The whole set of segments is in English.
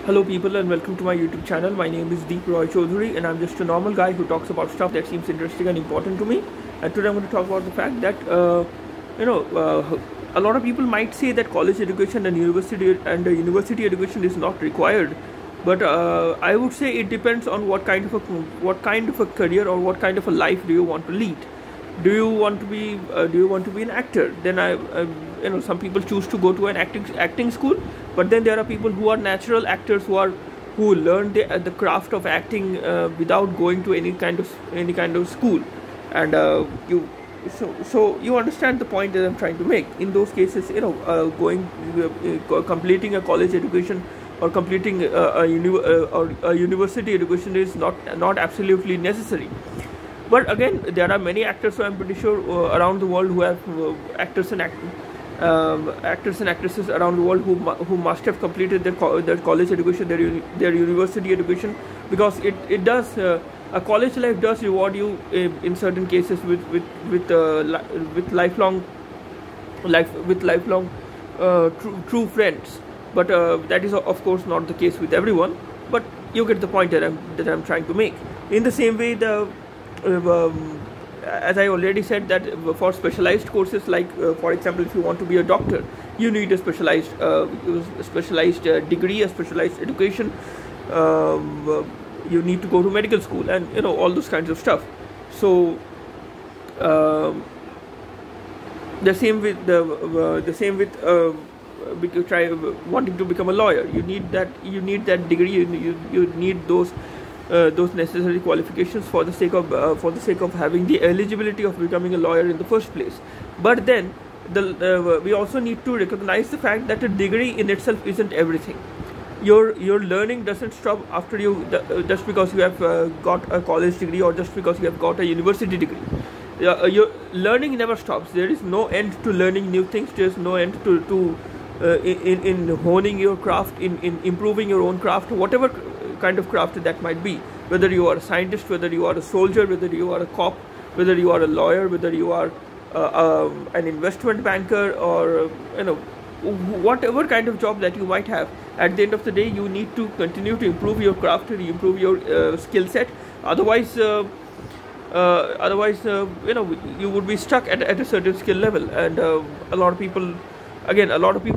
Hello people and welcome to my YouTube channel. My name is Deep Roy Chaudhary and I'm just a normal guy who talks about stuff that seems interesting and important to me. And today I'm going to talk about the fact that a lot of people might say that college education and university education is not required, but I would say it depends on what kind of a career or what kind of a life do you want to lead. Do you want to be an actor? Then some people choose to go to an acting school, but then there are people who are natural actors who learn the craft of acting without going to any kind of school, and you understand the point that I'm trying to make. In those cases, completing a college education or completing a university education is not absolutely necessary. But again, there are many actors who I'm pretty sure around the world who have actors and actresses around the world who must have completed their college education, their university education, because it does a college life does reward you in certain cases with lifelong true friends. But that is of course not the case with everyone. But you get the point that I'm trying to make. In the same way, as I already said, that for specialized courses, like for example, if you want to be a doctor, you need a specialized degree, a specialized education. You need to go to medical school, and all those kinds of stuff. So the same with wanting to become a lawyer. You need that degree. You need those necessary qualifications for the sake of having the eligibility of becoming a lawyer in the first place. But then we also need to recognize the fact that a degree in itself isn't everything. Your learning doesn't stop after just because you have got a college degree or just because you have got a university degree. Your learning never stops. There is no end to learning new things. There is no end in honing your craft, in improving your own craft, whatever kind of craft that might be. Whether you are a scientist, whether you are a soldier, whether you are a cop, whether you are a lawyer, whether you are an investment banker, or whatever kind of job that you might have, at the end of the day you need to continue to improve your craft, to improve your skill set. Otherwise you would be stuck at a certain skill level. And a lot of people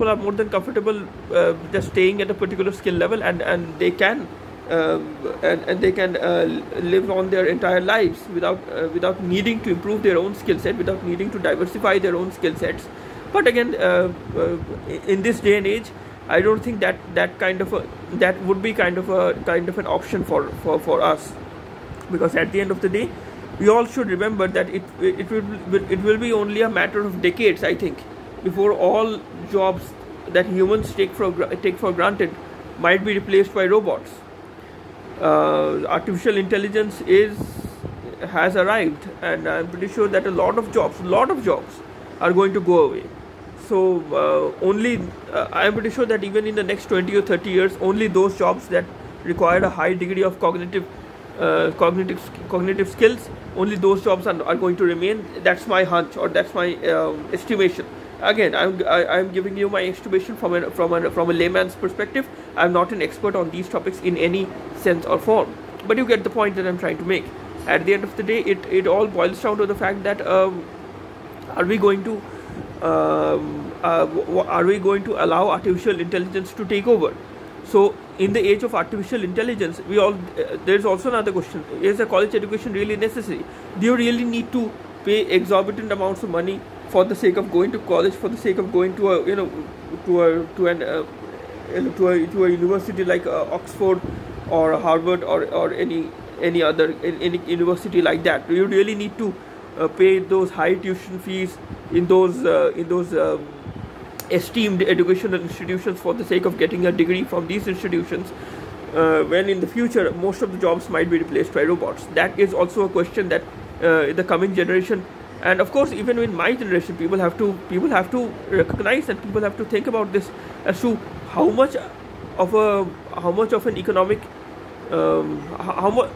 are more than comfortable just staying at a particular skill level, and they can live on their entire lives without needing to improve their own skill set, without needing to diversify their own skill sets. But again, in this day and age, I don't think that would be kind of an option for us, because at the end of the day, we all should remember that it will be only a matter of decades, I think, before all jobs that humans take for granted might be replaced by robots. Artificial intelligence has arrived, and I'm pretty sure that a lot of jobs are going to go away. So I'm pretty sure that even in the next 20 or 30 years, only those jobs that require a high degree of cognitive skills, only those jobs are going to remain. That's my hunch, or that's my estimation. Again, I'm giving you my estimation from a layman's perspective. I'm not an expert on these topics in any sense or form, but you get the point that I'm trying to make. At the end of the day, it all boils down to the fact that are we going to allow artificial intelligence to take over? So in the age of artificial intelligence, there's also another question: is a college education really necessary? Do you really need to pay exorbitant amounts of money for the sake of going to college, for the sake of going to a university like Oxford or Harvard or any other university like that? Do you really need to pay those high tuition fees in those esteemed educational institutions for the sake of getting a degree from these institutions, when in the future most of the jobs might be replaced by robots? That is also a question that the coming generation, and of course even in my generation, people have to recognize, and people have to think about this as to how much of an economic how much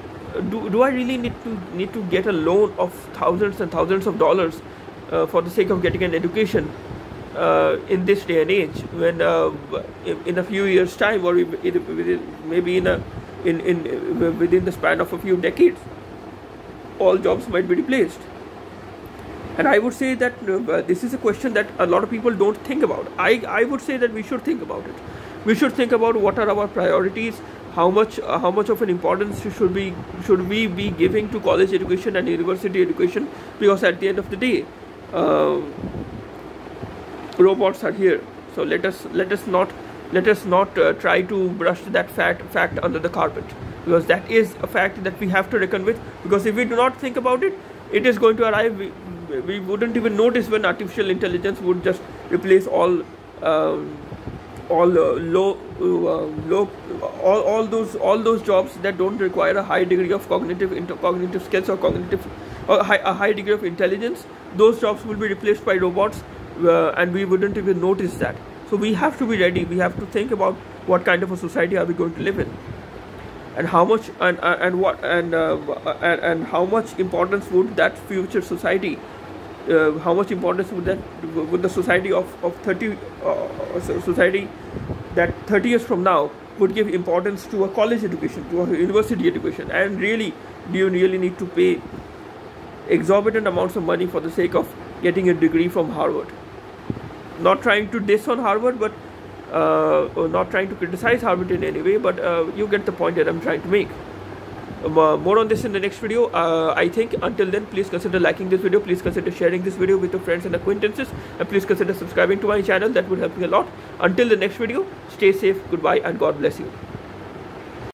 do I really need to get a loan of thousands and thousands of dollars for the sake of getting an education, in this day and age, when in a few years' time, or maybe within the span of a few decades, all jobs might be replaced. And I would say that this is a question that a lot of people don't think about. I would say that we should think about it. We should think about what are our priorities, how much of an importance should we be giving to college education and university education, because at the end of the day, robots are here. So let us not try to brush that fact under the carpet, because that is a fact that we have to reckon with. Because if we do not think about it, it is going to arrive. We wouldn't even notice when artificial intelligence would just replace all those jobs that don't require a high degree of cognitive skills or a high degree of intelligence. Those jobs will be replaced by robots, and we wouldn't even notice that. So we have to be ready. We have to think about what kind of a society are we going to live in, and how much and how much importance would that future society, how much importance would the society of 30 society that 30 years from now would give importance to a college education, to a university education. And really, do you really need to pay exorbitant amounts of money for the sake of getting a degree from Harvard? Not trying to diss on Harvard, but not trying to criticize Harvard in any way, but you get the point that I'm trying to make. More on this in the next video, I think. Until then, please consider liking this video, please consider sharing this video with your friends and acquaintances, and please consider subscribing to my channel. That would help me a lot. Until the next video, stay safe, goodbye, and God bless you.